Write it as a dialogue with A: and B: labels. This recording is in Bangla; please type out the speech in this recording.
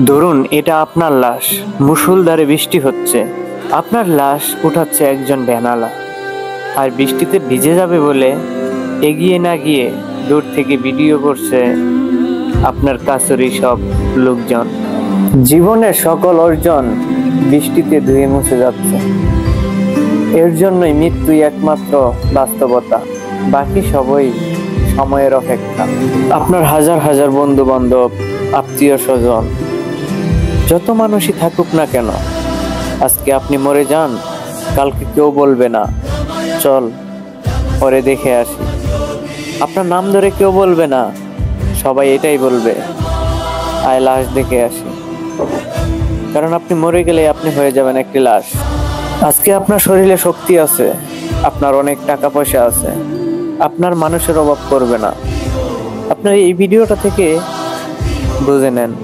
A: ধরুন এটা আপনার লাশ, মুষলধারে বৃষ্টি হচ্ছে, আপনার লাশ উঠাচ্ছে একজন ভ্যানালা, আর বৃষ্টিতে ভিজে যাবে বলে এগিয়ে না গিয়ে দূর থেকে ভিডিও করছে আপনার কাছেরই সব লোকজন। জীবনের সকল অর্জন বৃষ্টিতে ধুয়ে মুছে যাচ্ছে। এর জন্যই মৃত্যুই একমাত্র বাস্তবতা, বাকি সবই সময়ের অপেক্ষা। আপনার হাজার হাজার বন্ধু বান্ধব, আত্মীয় স্বজন, যত মানুষই থাকুক না কেন, আজকে আপনি মরে যান, কালকে কেউ বলবে না চল পরে দেখে আসি। আপনার নাম ধরে কেউ বলবে না, সবাই এটাই বলবে আয় লাশ দেখে আসি। কারণ আপনি মরে গেলে আপনি হয়ে যাবেন একটি লাশ। আজকে আপনার শরীরে শক্তি আছে, আপনার অনেক টাকা পয়সা আছে, আপনার মানুষের অভাব করবে না। আপনার এই ভিডিওটা থেকে বুঝে নেন।